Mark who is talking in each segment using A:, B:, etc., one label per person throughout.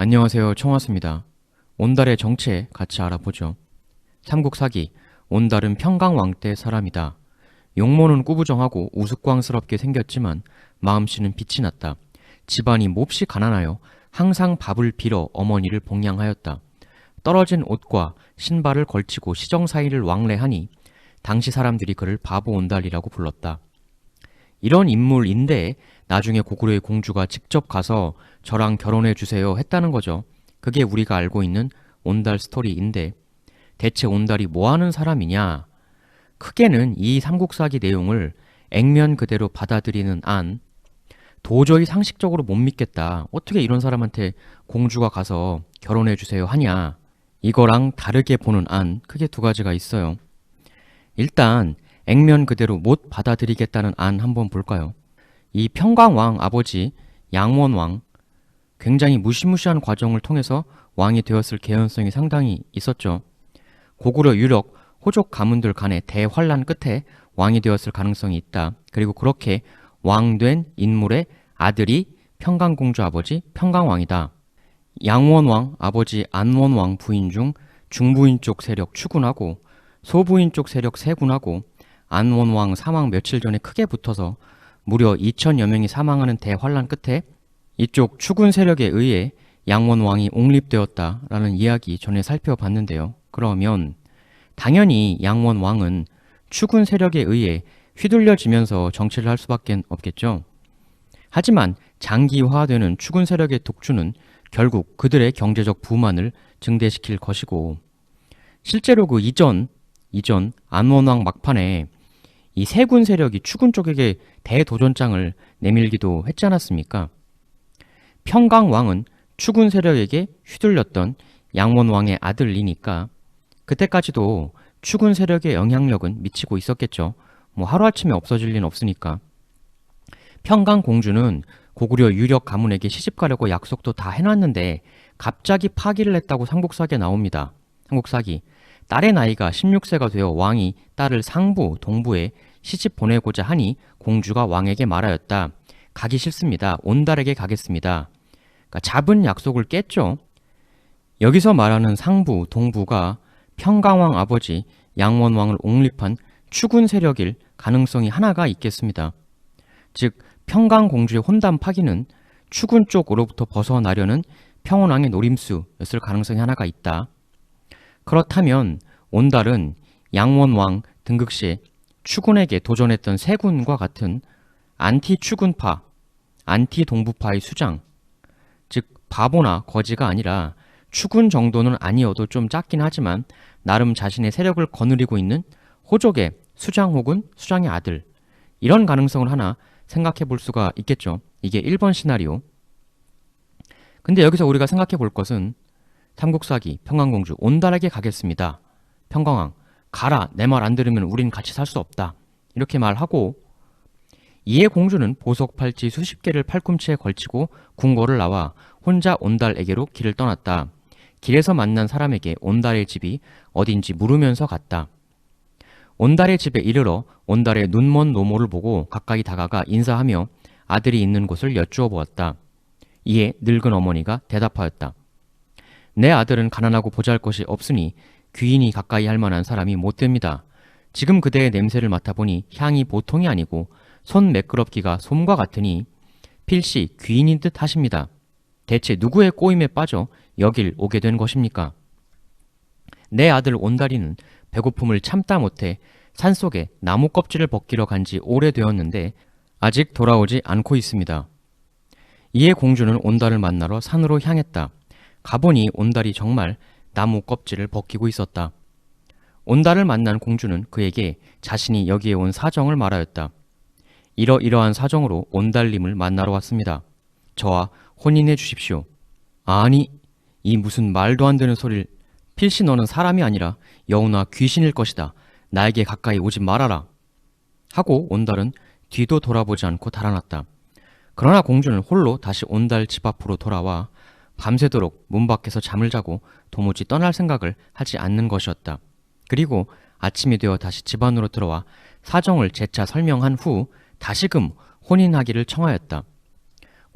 A: 안녕하세요. 청하스입니다. 온달의 정체 같이 알아보죠. 삼국사기, 온달은 평강왕 때 사람이다. 용모는 꾸부정하고 우스꽝스럽게 생겼지만 마음씨는 빛이 났다. 집안이 몹시 가난하여 항상 밥을 빌어 어머니를 봉양하였다. 떨어진 옷과 신발을 걸치고 시정사이를 왕래하니 당시 사람들이 그를 바보 온달이라고 불렀다. 이런 인물인데 나중에 고구려의 공주가 직접 가서 저랑 결혼해 주세요 했다는 거죠. 그게 우리가 알고 있는 온달 스토리인데 대체 온달이 뭐 하는 사람이냐? 크게는 이 삼국사기 내용을 액면 그대로 받아들이는 안, 도저히 상식적으로 못 믿겠다. 어떻게 이런 사람한테 공주가 가서 결혼해 주세요 하냐? 이거랑 다르게 보는 안, 크게 두 가지가 있어요. 일단 액면 그대로 못 받아들이겠다는 안 한번 볼까요? 이 평강왕 아버지 양원왕, 굉장히 무시무시한 과정을 통해서 왕이 되었을 개연성이 상당히 있었죠. 고구려 유력 호족 가문들 간의 대환란 끝에 왕이 되었을 가능성이 있다. 그리고 그렇게 왕된 인물의 아들이 평강공주 아버지 평강왕이다. 양원왕 아버지 안원왕 부인 중 중부인 쪽 세력 추군하고 소부인 쪽 세력 세군하고 안원왕 사망 며칠 전에 크게 붙어서 무려 2천여 명이 사망하는 대환란 끝에 이쪽 추군 세력에 의해 양원왕이 옹립되었다라는 이야기 전에 살펴봤는데요. 그러면 당연히 양원왕은 추군 세력에 의해 휘둘려지면서 정치를 할 수밖에 없겠죠. 하지만 장기화되는 추군 세력의 독주는 결국 그들의 경제적 부만을 증대시킬 것이고, 실제로 그 이전 안원왕 막판에 이 세군 세력이 추군 쪽에게 대도전장을 내밀기도 했지 않았습니까? 평강왕은 추군 세력에게 휘둘렸던 양원왕의 아들이니까 그때까지도 추군 세력의 영향력은 미치고 있었겠죠. 뭐 하루아침에 없어질 리는 없으니까. 평강공주는 고구려 유력 가문에게 시집가려고 약속도 다 해놨는데 갑자기 파기를 했다고 삼국사기에 나옵니다. 삼국사기. 딸의 나이가 16세가 되어 왕이 딸을 상부, 동부에 시집 보내고자 하니 공주가 왕에게 말하였다. 가기 싫습니다. 온달에게 가겠습니다. 그러니까 잡은 약속을 깼죠. 여기서 말하는 상부, 동부가 평강왕 아버지 양원왕을 옹립한 추군 세력일 가능성이 하나가 있겠습니다. 즉 평강공주의 혼담 파기는 추군 쪽으로부터 벗어나려는 평원왕의 노림수였을 가능성이 하나가 있다. 그렇다면 온달은 양원왕 등극 시에 추군에게 도전했던 세군과 같은 안티-추군파, 안티-동부파의 수장, 즉 바보나 거지가 아니라 추군 정도는 아니어도 좀 작긴 하지만 나름 자신의 세력을 거느리고 있는 호족의 수장 혹은 수장의 아들, 이런 가능성을 하나 생각해 볼 수가 있겠죠. 이게 1번 시나리오. 근데 여기서 우리가 생각해 볼 것은 삼국사기 평강공주 온달에게 가겠습니다. 평강왕 가라. 내 말 안 들으면 우린 같이 살 수 없다. 이렇게 말하고 이에 공주는 보석 팔찌 수십 개를 팔꿈치에 걸치고 궁궐을 나와 혼자 온달에게로 길을 떠났다. 길에서 만난 사람에게 온달의 집이 어딘지 물으면서 갔다. 온달의 집에 이르러 온달의 눈먼 노모를 보고 가까이 다가가 인사하며 아들이 있는 곳을 여쭈어 보았다. 이에 늙은 어머니가 대답하였다. 내 아들은 가난하고 보잘것이 없으니 귀인이 가까이 할 만한 사람이 못 됩니다. 지금 그대의 냄새를 맡아보니 향이 보통이 아니고 손 매끄럽기가 솜과 같으니 필시 귀인인 듯 하십니다. 대체 누구의 꼬임에 빠져 여길 오게 된 것입니까? 내 아들 온달이는 배고픔을 참다 못해 산속에 나무 껍질을 벗기러 간 지 오래되었는데 아직 돌아오지 않고 있습니다. 이에 공주는 온달을 만나러 산으로 향했다. 가보니 온달이 정말 나무 껍질을 벗기고 있었다. 온달을 만난 공주는 그에게 자신이 여기에 온 사정을 말하였다. 이러이러한 사정으로 온달님을 만나러 왔습니다. 저와 혼인해 주십시오. 아니, 이 무슨 말도 안 되는 소리를. 필시 너는 사람이 아니라 여우나 귀신일 것이다. 나에게 가까이 오지 말아라. 하고 온달은 뒤도 돌아보지 않고 달아났다. 그러나 공주는 홀로 다시 온달 집 앞으로 돌아와 밤새도록 문 밖에서 잠을 자고 도무지 떠날 생각을 하지 않는 것이었다. 그리고 아침이 되어 다시 집 안으로 들어와 사정을 재차 설명한 후 다시금 혼인하기를 청하였다.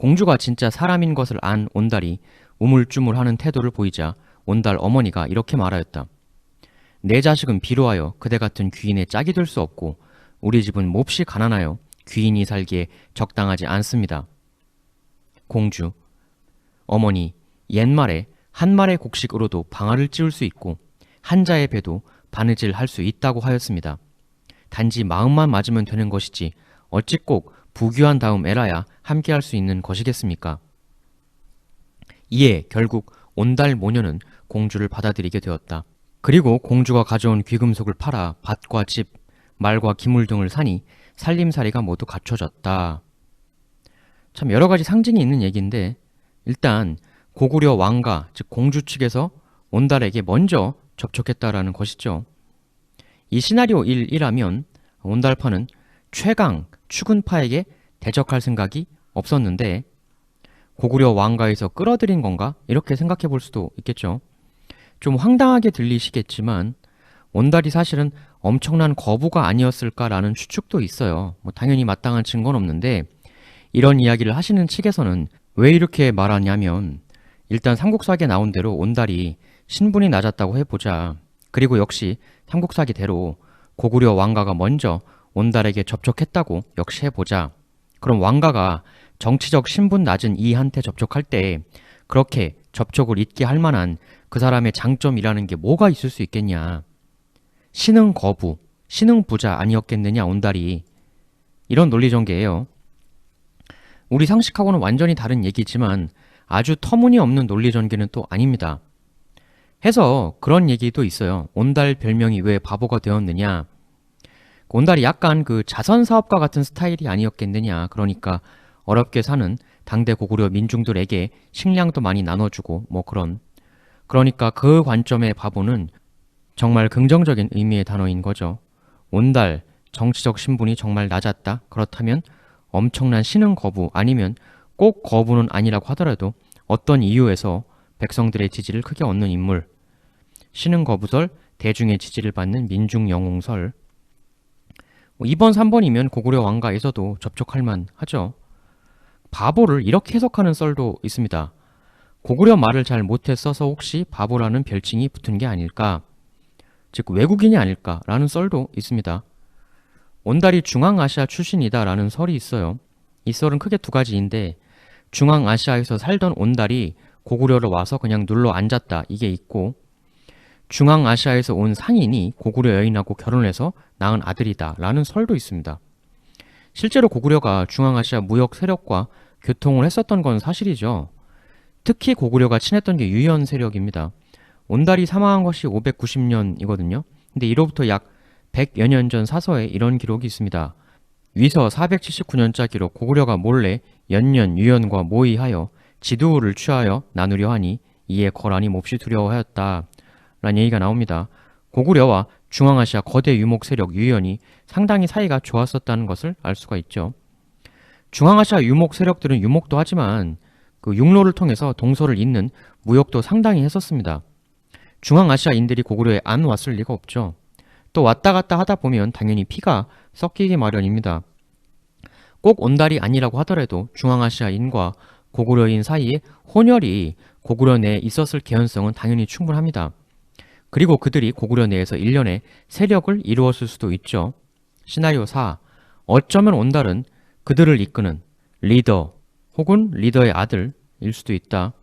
A: 공주가 진짜 사람인 것을 안 온달이 우물쭈물하는 태도를 보이자 온달 어머니가 이렇게 말하였다. 내 자식은 비로하여 그대 같은 귀인의 짝이 될 수 없고 우리 집은 몹시 가난하여 귀인이 살기에 적당하지 않습니다. 공주, 어머니, 옛말에 한 말의 곡식으로도 방아를 찧을 수 있고 한자의 배도 바느질 할 수 있다고 하였습니다. 단지 마음만 맞으면 되는 것이지 어찌 꼭 부귀한 다음 애라야 함께할 수 있는 것이겠습니까? 이에 결국 온달 모녀는 공주를 받아들이게 되었다. 그리고 공주가 가져온 귀금속을 팔아 밭과 집, 말과 기물 등을 사니 살림살이가 모두 갖춰졌다. 참 여러 가지 상징이 있는 얘기인데 일단 고구려 왕가, 즉 공주 측에서 온달에게 먼저 접촉했다라는 것이죠. 이 시나리오 1이라면 온달파는 최강, 추근파에게 대적할 생각이 없었는데 고구려 왕가에서 끌어들인 건가? 이렇게 생각해 볼 수도 있겠죠. 좀 황당하게 들리시겠지만 온달이 사실은 엄청난 거부가 아니었을까라는 추측도 있어요. 당연히 마땅한 증거는 없는데 이런 이야기를 하시는 측에서는 왜 이렇게 말하냐면 일단 삼국사기에 나온 대로 온달이 신분이 낮았다고 해보자. 그리고 역시 삼국사기대로 고구려 왕가가 먼저 온달에게 접촉했다고 역시 해보자. 그럼 왕가가 정치적 신분 낮은 이한테 접촉할 때 그렇게 접촉을 잊게 할 만한 그 사람의 장점이라는 게 뭐가 있을 수 있겠냐. 신흥 거부, 신흥 부자 아니었겠느냐 온달이. 이런 논리 전개예요. 우리 상식하고는 완전히 다른 얘기지만 아주 터무니없는 논리 전개는 또 아닙니다. 해서 그런 얘기도 있어요. 온달 별명이 왜 바보가 되었느냐. 온달이 약간 그 자선사업가 같은 스타일이 아니었겠느냐. 그러니까 어렵게 사는 당대 고구려 민중들에게 식량도 많이 나눠주고 그러니까 그 관점의 바보는 정말 긍정적인 의미의 단어인 거죠. 온달, 정치적 신분이 정말 낮았다. 그렇다면 엄청난 신흥 거부 아니면 꼭 거부는 아니라고 하더라도 어떤 이유에서 백성들의 지지를 크게 얻는 인물. 신흥 거부설, 대중의 지지를 받는 민중 영웅설. 2번, 3번이면 고구려 왕가에서도 접촉할 만하죠. 바보를 이렇게 해석하는 썰도 있습니다. 고구려 말을 잘 못해 써서 혹시 바보라는 별칭이 붙은 게 아닐까, 즉 외국인이 아닐까라는 썰도 있습니다. 온달이 중앙아시아 출신이다라는 설이 있어요. 이 썰은 크게 두 가지인데 중앙아시아에서 살던 온달이 고구려로 와서 그냥 눌러 앉았다 이게 있고, 중앙아시아에서 온 상인이 고구려 여인하고 결혼해서 낳은 아들이다 라는 설도 있습니다. 실제로 고구려가 중앙아시아 무역 세력과 교통을 했었던 건 사실이죠. 특히 고구려가 친했던 게 유연 세력입니다. 온달이 사망한 것이 590년이거든요. 근데 이로부터 약 100여 년 전 사서에 이런 기록이 있습니다. 위서 479년자 기록. 고구려가 몰래 연년 유연과 모의하여 지두를 취하여 나누려 하니 이에 거란이 몹시 두려워하였다 라는 얘기가 나옵니다. 고구려와 중앙아시아 거대 유목 세력 유연이 상당히 사이가 좋았었다는 것을 알 수가 있죠. 중앙아시아 유목 세력들은 유목도 하지만 그 육로를 통해서 동서를 잇는 무역도 상당히 했었습니다. 중앙아시아인들이 고구려에 안 왔을 리가 없죠. 또 왔다 갔다 하다 보면 당연히 피가 섞이기 마련입니다. 꼭 온달이 아니라고 하더라도 중앙아시아인과 고구려인 사이에 혼혈이 고구려 내에 있었을 개연성은 당연히 충분합니다. 그리고 그들이 고구려 내에서 일련의 세력을 이루었을 수도 있죠. 시나리오 4. 어쩌면 온달은 그들을 이끄는 리더 혹은 리더의 아들일 수도 있다.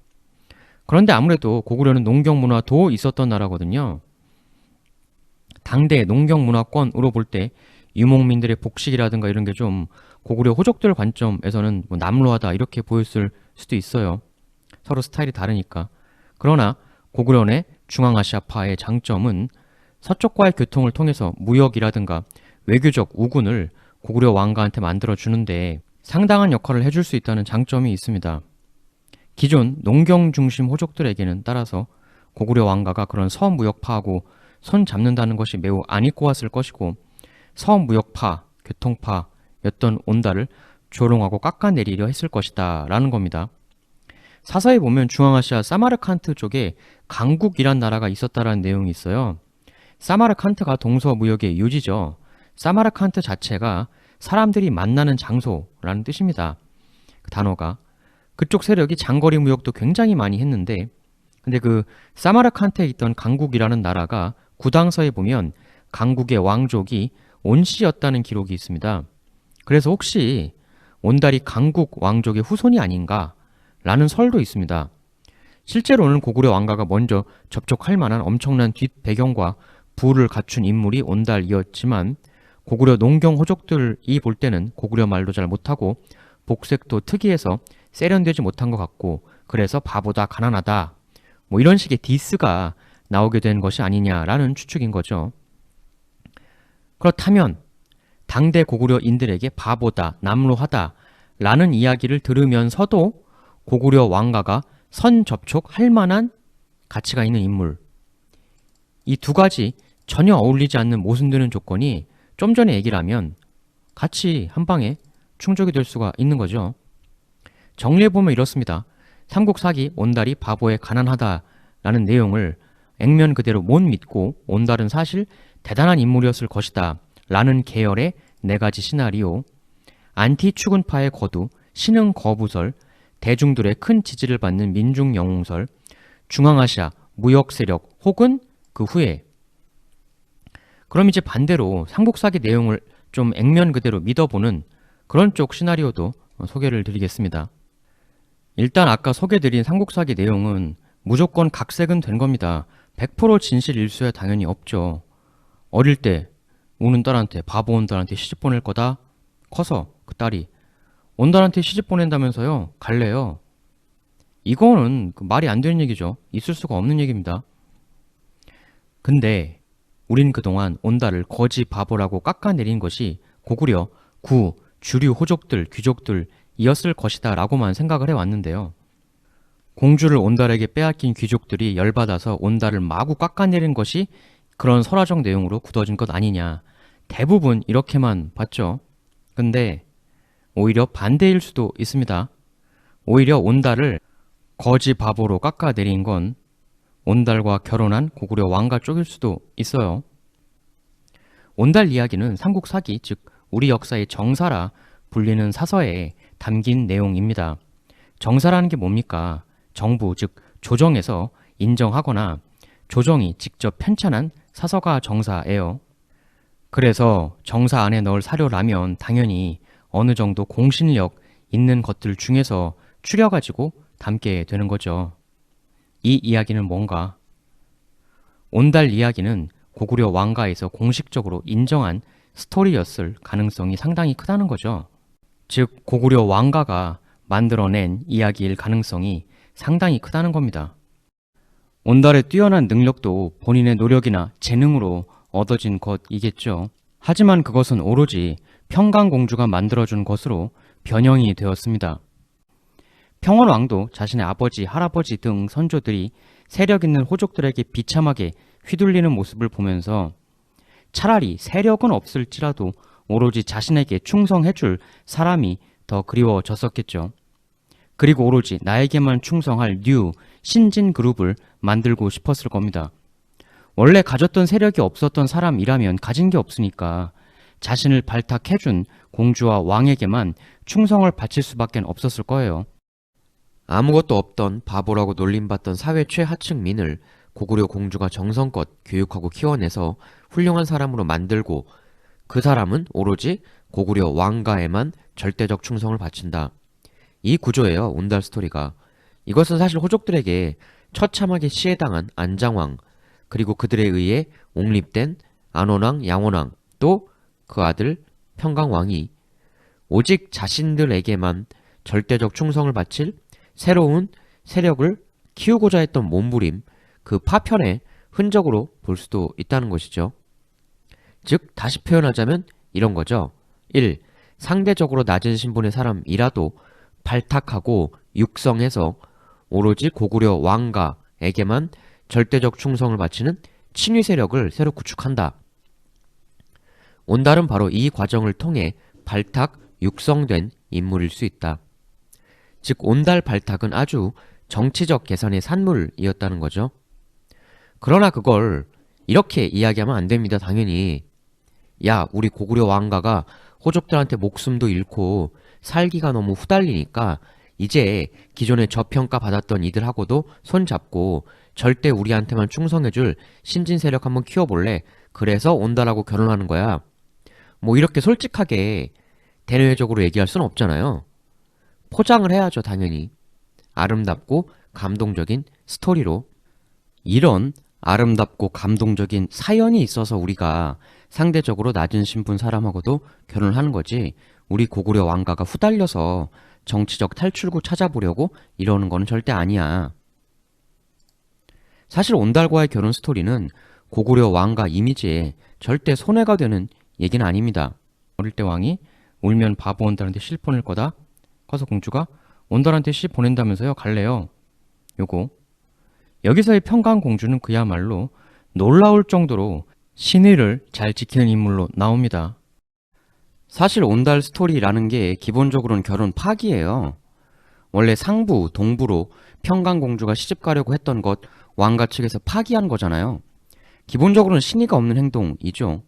A: 그런데 아무래도 고구려는 농경문화도 있었던 나라거든요. 당대 농경문화권으로 볼 때 유목민들의 복식이라든가 이런 게 좀 고구려 호족들 관점에서는 남루하다 이렇게 보였을 수도 있어요. 서로 스타일이 다르니까. 그러나 고구려 내 중앙아시아파의 장점은 서쪽과의 교통을 통해서 무역이라든가 외교적 우군을 고구려 왕가한테 만들어주는데 상당한 역할을 해줄 수 있다는 장점이 있습니다. 기존 농경 중심 호족들에게는 따라서 고구려 왕가가 그런 서무역파하고 손 잡는다는 것이 매우 안 입고 왔을 것이고, 서무역파, 교통파였던 온달을 조롱하고 깎아내리려 했을 것이다 라는 겁니다. 사서에 보면 중앙아시아 사마르칸트 쪽에 강국이란 나라가 있었다라는 내용이 있어요. 사마르칸트가 동서무역의 요지죠. 사마르칸트 자체가 사람들이 만나는 장소라는 뜻입니다. 그 단어가. 그쪽 세력이 장거리 무역도 굉장히 많이 했는데, 근데 그 사마르칸트에 있던 강국이라는 나라가 구당서에 보면 강국의 왕족이 온씨였다는 기록이 있습니다. 그래서 혹시 온달이 강국 왕족의 후손이 아닌가라는 설도 있습니다. 실제로는 고구려 왕가가 먼저 접촉할 만한 엄청난 뒷배경과 부를 갖춘 인물이 온달이었지만 고구려 농경 호족들이 볼 때는 고구려 말도 잘 못하고 복색도 특이해서 세련되지 못한 것 같고 그래서 바보다 가난하다 뭐 이런 식의 디스가 나오게 된 것이 아니냐라는 추측인 거죠. 그렇다면 당대 고구려인들에게 바보다, 남루하다 라는 이야기를 들으면서도 고구려 왕가가 선 접촉할 만한 가치가 있는 인물, 이 두 가지 전혀 어울리지 않는 모순되는 조건이 좀 전에 얘기를 하면 같이 한 방에 충족이 될 수가 있는 거죠. 정리해보면 이렇습니다. 삼국사기 온달이 바보에 가난하다라는 내용을 액면 그대로 못 믿고 온달은 사실 대단한 인물이었을 것이다 라는 계열의 네 가지 시나리오, 안티 추근파의 거두, 신흥 거부설, 대중들의 큰 지지를 받는 민중 영웅설, 중앙아시아 무역 세력 혹은 그 후에. 그럼 이제 반대로 삼국사기 내용을 좀 액면 그대로 믿어보는 그런 쪽 시나리오도 소개를 드리겠습니다. 일단 아까 소개드린 삼국사기 내용은 무조건 각색은 된 겁니다. 100% 진실 일수야 당연히 없죠. 어릴 때 우는 딸한테 바보 온달한테 시집 보낼 거다. 커서 그 딸이 온달한테 시집 보낸다면서요. 갈래요. 이거는 말이 안 되는 얘기죠. 있을 수가 없는 얘기입니다. 근데 우린 그동안 온달을 거지 바보라고 깎아내린 것이 고구려 구, 주류 호족들, 귀족들이었을 것이다 라고만 생각을 해왔는데요. 공주를 온달에게 빼앗긴 귀족들이 열받아서 온달을 마구 깎아내린 것이 그런 설화적 내용으로 굳어진 것 아니냐. 대부분 이렇게만 봤죠. 근데 오히려 반대일 수도 있습니다. 오히려 온달을 거지 바보로 깎아내린 건 온달과 결혼한 고구려 왕가 쪽일 수도 있어요. 온달 이야기는 삼국사기, 즉 우리 역사의 정사라 불리는 사서에 담긴 내용입니다. 정사라는 게 뭡니까? 정부, 즉 조정에서 인정하거나 조정이 직접 편찬한 사서가 정사예요. 그래서 정사 안에 넣을 사료라면 당연히 어느 정도 공신력 있는 것들 중에서 추려가지고 담게 되는 거죠. 이 이야기는 뭔가? 온달 이야기는 고구려 왕가에서 공식적으로 인정한 스토리였을 가능성이 상당히 크다는 거죠. 즉 고구려 왕가가 만들어낸 이야기일 가능성이 상당히 크다는 겁니다. 온달의 뛰어난 능력도 본인의 노력이나 재능으로 얻어진 것이겠죠. 하지만 그것은 오로지 평강공주가 만들어준 것으로 변형이 되었습니다. 평원왕도 자신의 아버지, 할아버지 등 선조들이 세력 있는 호족들에게 비참하게 휘둘리는 모습을 보면서 차라리 세력은 없을지라도 오로지 자신에게 충성해줄 사람이 더 그리워졌었겠죠. 그리고 오로지 나에게만 충성할 뉴 신진 그룹을 만들고 싶었을 겁니다. 원래 가졌던 세력이 없었던 사람이라면 가진 게 없으니까 자신을 발탁해준 공주와 왕에게만 충성을 바칠 수밖에 없었을 거예요. 아무것도 없던 바보라고 놀림받던 사회 최하층민을 고구려 공주가 정성껏 교육하고 키워내서 훌륭한 사람으로 만들고 그 사람은 오로지 고구려 왕가에만 절대적 충성을 바친다. 이 구조예요. 온달 스토리가. 이것은 사실 호족들에게 처참하게 시해당한 안장왕, 그리고 그들에 의해 옹립된 안원왕, 양원왕, 또 그 아들 평강왕이 오직 자신들에게만 절대적 충성을 바칠 새로운 세력을 키우고자 했던 몸부림, 그 파편의 흔적으로 볼 수도 있다는 것이죠. 즉 다시 표현하자면 이런 거죠. 1. 상대적으로 낮은 신분의 사람이라도 발탁하고 육성해서 오로지 고구려 왕가에게만 절대적 충성을 바치는 친위 세력을 새로 구축한다. 온달은 바로 이 과정을 통해 발탁, 육성된 인물일 수 있다. 즉 온달 발탁은 아주 정치적 계산의 산물이었다는 거죠. 그러나 그걸 이렇게 이야기하면 안 됩니다. 당연히. 야, 우리 고구려 왕가가 호족들한테 목숨도 잃고 살기가 너무 후달리니까 이제 기존에 저평가 받았던 이들하고도 손잡고 절대 우리한테만 충성해줄 신진 세력 한번 키워볼래? 그래서 온다라고 결혼하는 거야. 뭐 이렇게 솔직하게 대내외적으로 얘기할 수는 없잖아요. 포장을 해야죠, 당연히. 아름답고 감동적인 스토리로. 이런 아름답고 감동적인 사연이 있어서 우리가 상대적으로 낮은 신분 사람하고도 결혼을 하는 거지, 우리 고구려 왕가가 후달려서 정치적 탈출구 찾아보려고 이러는 거는 절대 아니야. 사실 온달과의 결혼 스토리는 고구려 왕가 이미지에 절대 손해가 되는 얘기는 아닙니다. 어릴 때 왕이 울면 바보 온달한테 실 보낼 거다. 커서 공주가 온달한테 시 보낸다면서요. 갈래요. 요거. 여기서의 평강공주는 그야말로 놀라울 정도로 신의를 잘 지키는 인물로 나옵니다. 사실 온달 스토리라는 게 기본적으로는 결혼 파기예요. 원래 상부, 동부로 평강공주가 시집가려고 했던 것 왕가 측에서 파기한 거잖아요. 기본적으로는 신의가 없는 행동이죠.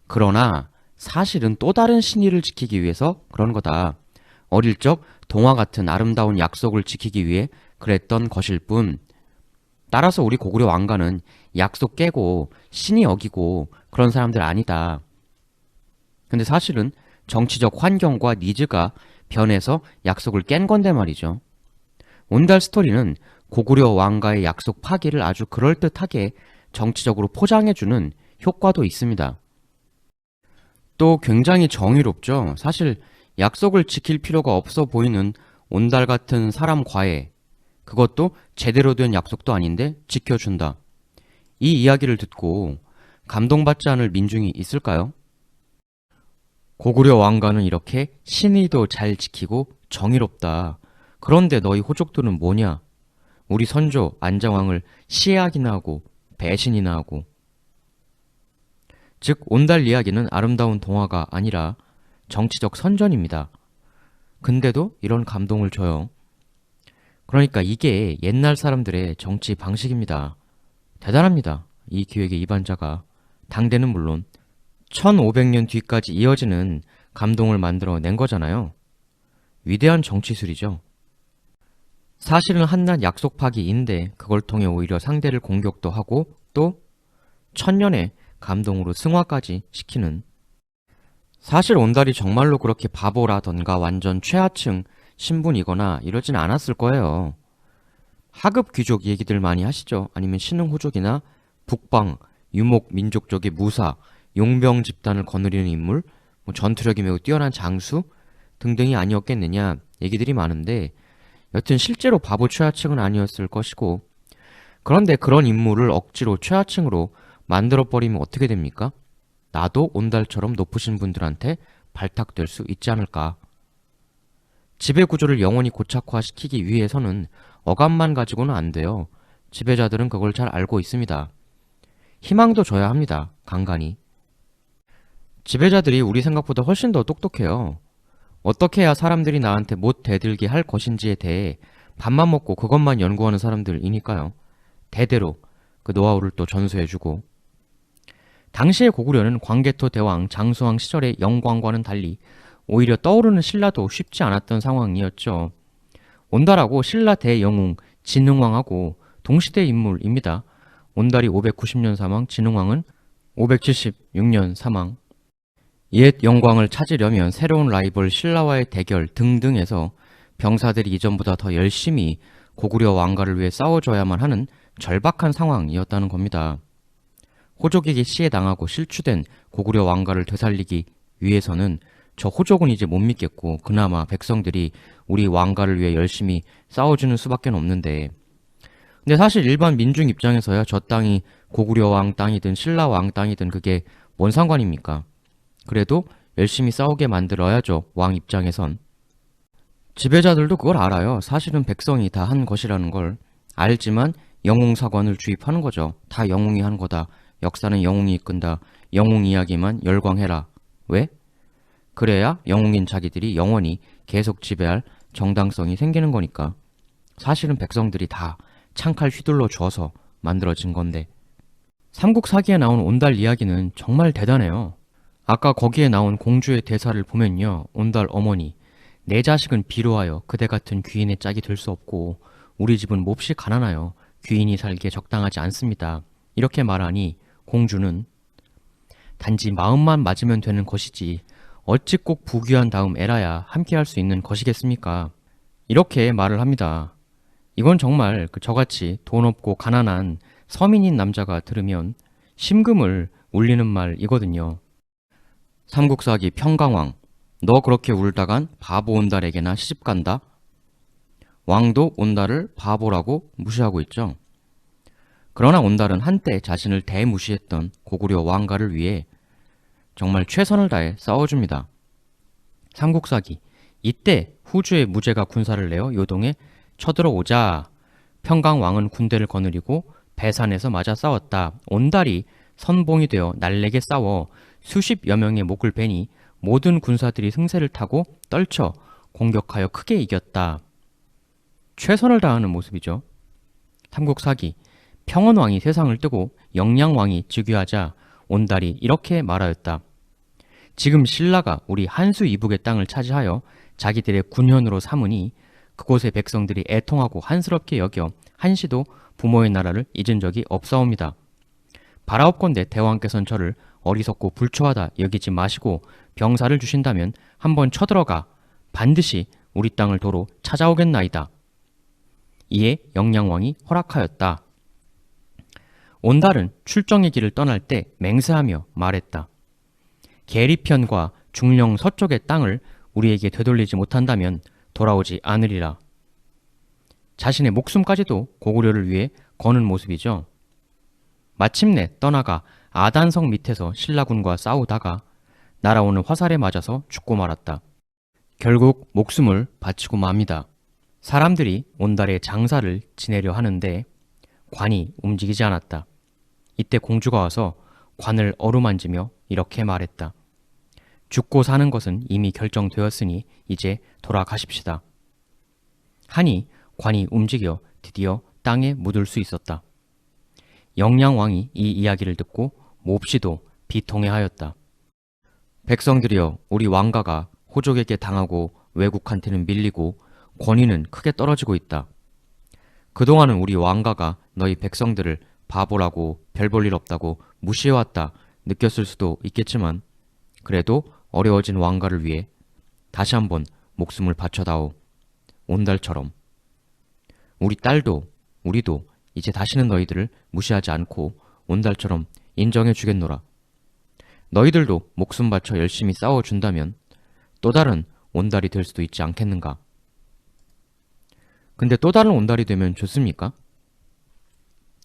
A: 그러나 사실은 또 다른 신의를 지키기 위해서 그런 거다. 어릴 적 동화 같은 아름다운 약속을 지키기 위해 그랬던 것일 뿐, 따라서 우리 고구려 왕가는 약속 깨고 신의 어기고 그런 사람들 아니다. 근데 사실은 정치적 환경과 니즈가 변해서 약속을 깬 건데 말이죠. 온달 스토리는 고구려 왕가의 약속 파기를 아주 그럴듯하게 정치적으로 포장해주는 효과도 있습니다. 또 굉장히 정의롭죠. 사실 약속을 지킬 필요가 없어 보이는 온달 같은 사람 과외, 그것도 제대로 된 약속도 아닌데 지켜준다. 이 이야기를 듣고 감동받지 않을 민중이 있을까요? 고구려 왕가는 이렇게 신의도 잘 지키고 정의롭다. 그런데 너희 호족들은 뭐냐? 우리 선조 안장왕을 시해하기나 하고 배신이나 하고. 즉 온달 이야기는 아름다운 동화가 아니라 정치적 선전입니다. 근데도 이런 감동을 줘요. 그러니까 이게 옛날 사람들의 정치 방식입니다. 대단합니다. 이 기획의 이반자가. 당대는 물론 1500년 뒤까지 이어지는 감동을 만들어낸 거잖아요. 위대한 정치술이죠. 사실은 한낱 약속 파기인데 그걸 통해 오히려 상대를 공격도 하고 또 천년의 감동으로 승화까지 시키는. 사실 온달이 정말로 그렇게 바보라던가 완전 최하층 신분이거나 이러진 않았을 거예요. 하급 귀족 얘기들 많이 하시죠. 아니면 신흥호족이나 북방, 유목 민족 쪽의 무사, 용병 집단을 거느리는 인물, 뭐 전투력이 매우 뛰어난 장수 등등이 아니었겠느냐 얘기들이 많은데, 여튼 실제로 바보 최하층은 아니었을 것이고, 그런데 그런 인물을 억지로 최하층으로 만들어버리면 어떻게 됩니까? 나도 온달처럼 높으신 분들한테 발탁될 수 있지 않을까. 지배구조를 영원히 고착화시키기 위해서는 어감만 가지고는 안 돼요. 지배자들은 그걸 잘 알고 있습니다. 희망도 줘야 합니다. 간간히. 지배자들이 우리 생각보다 훨씬 더 똑똑해요. 어떻게 해야 사람들이 나한테 못 대들게 할 것인지에 대해 밥만 먹고 그것만 연구하는 사람들이니까요. 대대로 그 노하우를 또 전수해주고. 당시의 고구려는 광개토 대왕 장수왕 시절의 영광과는 달리 오히려 떠오르는 신라도 쉽지 않았던 상황이었죠. 온달하고 신라 대영웅 진흥왕하고 동시대 인물입니다. 온달이 590년 사망, 진흥왕은 576년 사망. 옛 영광을 찾으려면 새로운 라이벌 신라와의 대결 등등에서 병사들이 이전보다 더 열심히 고구려 왕가를 위해 싸워줘야만 하는 절박한 상황이었다는 겁니다. 호족에게 시해당하고 실추된 고구려 왕가를 되살리기 위해서는 저 호족은 이제 못 믿겠고 그나마 백성들이 우리 왕가를 위해 열심히 싸워주는 수밖에 없는데, 근데 사실 일반 민중 입장에서야 저 땅이 고구려 왕 땅이든 신라 왕 땅이든 그게 뭔 상관입니까? 그래도 열심히 싸우게 만들어야죠. 왕 입장에선. 지배자들도 그걸 알아요. 사실은 백성이 다 한 것이라는 걸 알지만 영웅사관을 주입하는 거죠. 다 영웅이 한 거다. 역사는 영웅이 이끈다. 영웅 이야기만 열광해라. 왜? 그래야 영웅인 자기들이 영원히 계속 지배할 정당성이 생기는 거니까. 사실은 백성들이 다 창칼 휘둘러 줘서 만들어진 건데. 삼국사기에 나온 온달 이야기는 정말 대단해요. 아까 거기에 나온 공주의 대사를 보면요. 온달 어머니, 내 자식은 비로하여 그대 같은 귀인의 짝이 될 수 없고 우리 집은 몹시 가난하여 귀인이 살기에 적당하지 않습니다. 이렇게 말하니 공주는 단지 마음만 맞으면 되는 것이지 어찌 꼭 부귀한 다음 애라야 함께 할 수 있는 것이겠습니까? 이렇게 말을 합니다. 이건 정말 저같이 돈 없고 가난한 서민인 남자가 들으면 심금을 울리는 말이거든요. 삼국사기 평강왕, 너 그렇게 울다간 바보 온달에게나 시집간다? 왕도 온달을 바보라고 무시하고 있죠. 그러나 온달은 한때 자신을 대무시했던 고구려 왕가를 위해 정말 최선을 다해 싸워줍니다. 삼국사기, 이때 후주의 무제가 군사를 내어 요동에 쳐들어오자 평강왕은 군대를 거느리고 배산에서 맞아 싸웠다. 온달이 선봉이 되어 날래게 싸워 수십여 명의 목을 베니 모든 군사들이 승세를 타고 떨쳐 공격하여 크게 이겼다. 최선을 다하는 모습이죠. 삼국사기, 평원왕이 세상을 뜨고 영양왕이 즉위하자 온달이 이렇게 말하였다. 지금 신라가 우리 한수 이북의 땅을 차지하여 자기들의 군현으로 삼으니 그곳의 백성들이 애통하고 한스럽게 여겨 한시도 부모의 나라를 잊은 적이 없사옵니다. 바라옵건대 대왕께서는 저를 어리석고 불초하다 여기지 마시고 병사를 주신다면 한번 쳐들어가 반드시 우리 땅을 도로 찾아오겠나이다. 이에 영양왕이 허락하였다. 온달은 출정의 길을 떠날 때 맹세하며 말했다. 계리편과 중령 서쪽의 땅을 우리에게 되돌리지 못한다면 돌아오지 않으리라. 자신의 목숨까지도 고구려를 위해 거는 모습이죠. 마침내 떠나가 아단성 밑에서 신라군과 싸우다가 날아오는 화살에 맞아서 죽고 말았다. 결국 목숨을 바치고 맙니다. 사람들이 온달의 장사를 지내려 하는데 관이 움직이지 않았다. 이때 공주가 와서 관을 어루만지며 이렇게 말했다. 죽고 사는 것은 이미 결정되었으니 이제 돌아가십시다. 하니 관이 움직여 드디어 땅에 묻을 수 있었다. 영양왕이 이 이야기를 듣고 몹시도 비통해하였다. 백성들이여, 우리 왕가가 호족에게 당하고 외국한테는 밀리고 권위는 크게 떨어지고 있다. 그동안은 우리 왕가가 너희 백성들을 바보라고 별 볼 일 없다고 무시해왔다 느꼈을 수도 있겠지만 그래도 어려워진 왕가를 위해 다시 한번 목숨을 바쳐다오. 온달처럼. 우리 딸도 우리도 이제 다시는 너희들을 무시하지 않고 온달처럼 인정해 주겠노라. 너희들도 목숨 바쳐 열심히 싸워준다면 또 다른 온달이 될 수도 있지 않겠는가? 근데 또 다른 온달이 되면 좋습니까?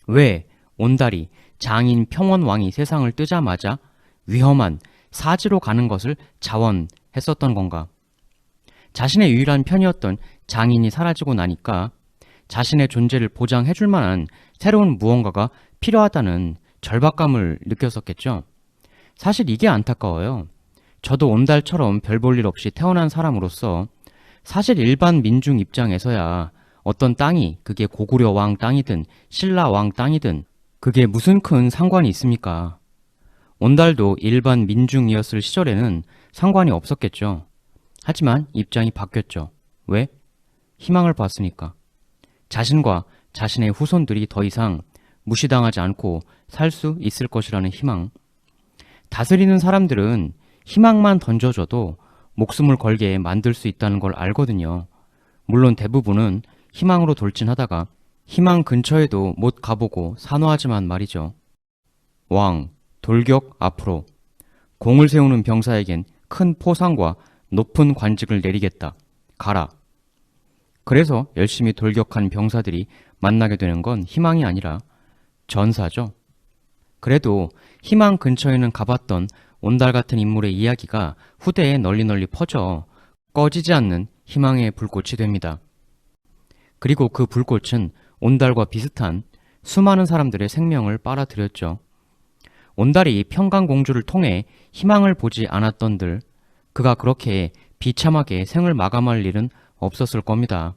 A: 왜 온달이 장인 평원왕이 세상을 뜨자마자 위험한 사지로 가는 것을 자원했었던 건가? 자신의 유일한 편이었던 장인이 사라지고 나니까 자신의 존재를 보장해줄 만한 새로운 무언가가 필요하다는 절박감을 느꼈었겠죠. 사실 이게 안타까워요. 저도 온달처럼 별 볼 일 없이 태어난 사람으로서 사실 일반 민중 입장에서야 어떤 땅이 그게 고구려 왕 땅이든 신라 왕 땅이든 그게 무슨 큰 상관이 있습니까? 온달도 일반 민중이었을 시절에는 상관이 없었겠죠. 하지만 입장이 바뀌었죠. 왜? 희망을 봤으니까. 자신과 자신의 후손들이 더 이상 무시당하지 않고 살 수 있을 것이라는 희망. 다스리는 사람들은 희망만 던져줘도 목숨을 걸게 만들 수 있다는 걸 알거든요. 물론 대부분은 희망으로 돌진하다가 희망 근처에도 못 가보고 산호하지만 말이죠. 왕, 돌격 앞으로. 공을 세우는 병사에겐 큰 포상과 높은 관직을 내리겠다. 가라. 그래서 열심히 돌격한 병사들이 만나게 되는 건 희망이 아니라 전사죠. 그래도 희망 근처에는 가봤던 온달 같은 인물의 이야기가 후대에 널리 퍼져 꺼지지 않는 희망의 불꽃이 됩니다. 그리고 그 불꽃은 온달과 비슷한 수많은 사람들의 생명을 빨아들였죠. 온달이 평강공주를 통해 희망을 보지 않았던들, 그가 그렇게 비참하게 생을 마감할 일은 없었을 겁니다.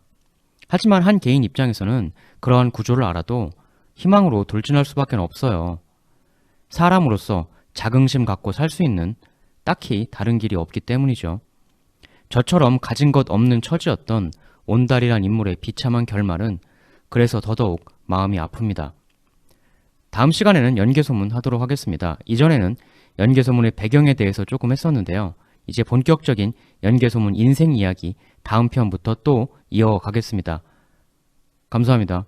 A: 하지만 한 개인 입장에서는 그러한 구조를 알아도 희망으로 돌진할 수밖에 없어요. 사람으로서 자긍심 갖고 살 수 있는 딱히 다른 길이 없기 때문이죠. 저처럼 가진 것 없는 처지였던 온달이란 인물의 비참한 결말은 그래서 더더욱 마음이 아픕니다. 다음 시간에는 연개소문 하도록 하겠습니다. 이전에는 연개소문의 배경에 대해서 조금 했었는데요. 이제 본격적인 연개소문 인생 이야기 다음 편부터 또 이어가겠습니다. 감사합니다.